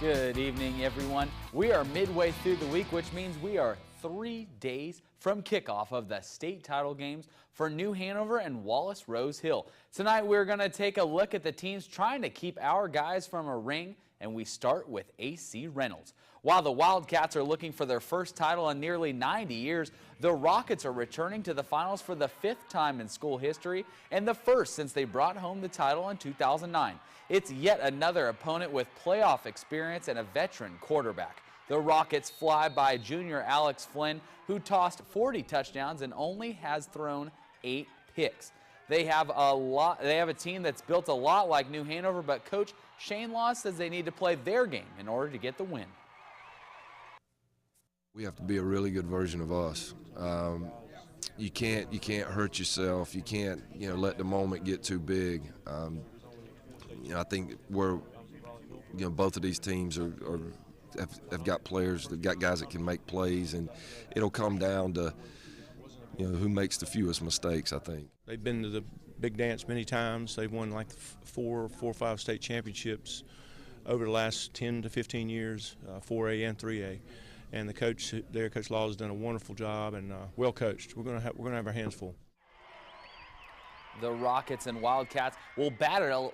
Good evening, everyone. We are midway through the week, which means we are 3 days from kickoff of the state title games for New Hanover and Wallace Rose Hill. Tonight, we're going to take a look at the teams trying to keep our guys from a ring, and we start with AC Reynolds. While the Wildcats are looking for their first title in nearly 90 years, the Rockets are returning to the finals for the 5th time in school history and the first since they brought home the title in 2009. It's yet another opponent with playoff experience and a veteran quarterback. The Rockets fly by junior Alex Flynn, who tossed 40 touchdowns and only has thrown 8 picks. They have a team that's built a lot like New Hanover, but Coach Shane Law says they need to play their game in order to get the win. We have to be a really good version of us. You can't hurt yourself. You can't let the moment get too big. I think both of these teams have got players, they've got guys that can make plays, and it'll come down to who makes the fewest mistakes, I think. They've been to the big dance many times. They've won like four or five state championships over the last 10 to 15 years, 4A and 3A. And the coach there, Coach Law, has done a wonderful job and well coached. We're gonna have our hands full. The Rockets and Wildcats will battle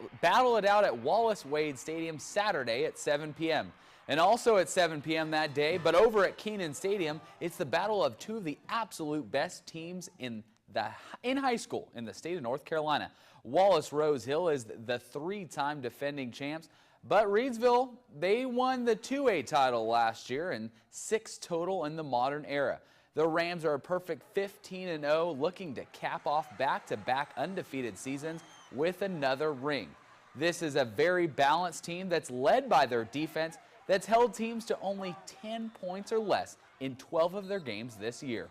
it out at Wallace-Wade Stadium Saturday at 7 p.m. And also at 7 p.m. that day, but over at Keenan Stadium, it's the battle of two of the absolute best teams in high school in the state of North Carolina. Wallace Rose Hill is the 3-time defending champs, but Reedsville, they won the 2A title last year and 6 total in the modern era. The Rams are a perfect 15-0, looking to cap off back-to-back undefeated seasons with another ring. This is a very balanced team that's led by their defense that's held teams to only 10 points or less in 12 of their games this year.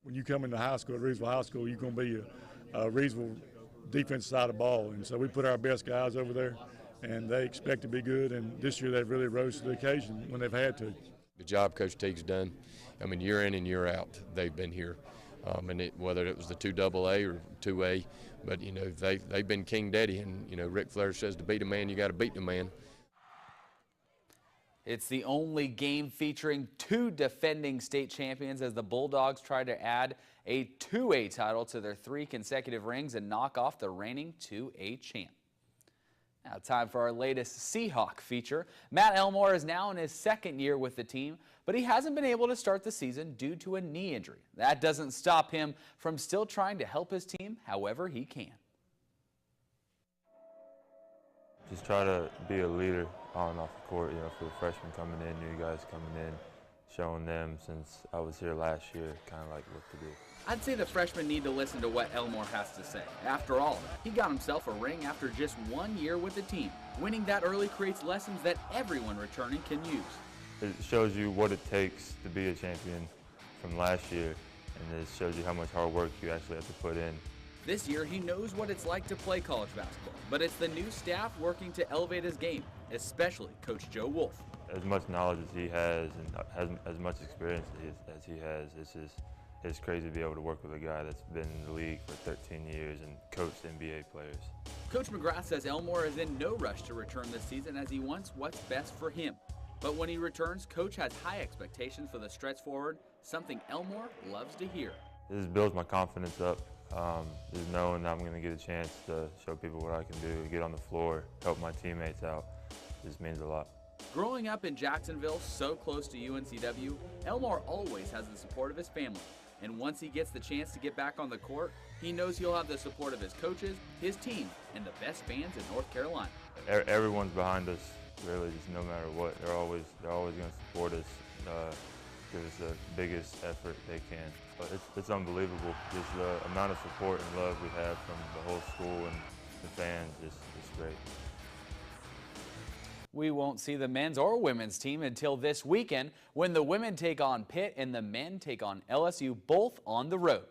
When you come into high school, at Reedsville High School, you're going to be a Reedsville defense side of the ball, and so we put our best guys over there, and they expect to be good, and this year they've really rose to the occasion when they've had to. The job Coach Teague's done, year in and year out, they've been here. Whether it was the 2AA or 2A, but they've been King Daddy, and Ric Flair says to beat a man, you got to beat the man. It's the only game featuring 2 defending state champions as the Bulldogs try to add a 2A title to their 3 consecutive rings and knock off the reigning 2A champ. Now, time for our latest Seahawk feature. Matt Elmore is now in his 2nd year with the team, but he hasn't been able to start the season due to a knee injury. That doesn't stop him from still trying to help his team however he can. Just try to be a leader on and off the court, for the freshmen coming in, new guys coming in, showing them since I was here last year kind of like what to do. I'd say the freshmen need to listen to what Elmore has to say. After all, he got himself a ring after just 1 year with the team. Winning that early creates lessons that everyone returning can use. It shows you what it takes to be a champion from last year, and it shows you how much hard work you actually have to put in. This year, he knows what it's like to play college basketball, but it's the new staff working to elevate his game, especially Coach Joe Wolf. As much knowledge as he has and as much experience as he has, it's crazy to be able to work with a guy that's been in the league for 13 years and coached NBA players. Coach McGrath says Elmore is in no rush to return this season as he wants what's best for him. But when he returns, Coach has high expectations for the stretch forward, something Elmore loves to hear. This builds my confidence up. Just knowing that I'm going to get a chance to show people what I can do, get on the floor, help my teammates out, just means a lot. Growing up in Jacksonville, so close to UNCW, Elmore always has the support of his family. And once he gets the chance to get back on the court, he knows he'll have the support of his coaches, his team, and the best fans in North Carolina. Everyone's behind us, really, just no matter what. They're always going to support us, give us the biggest effort they can. But it's unbelievable, just the amount of support and love we have from the whole school and the fans is great. We won't see the men's or women's team until this weekend when the women take on Pitt and the men take on LSU, both on the road.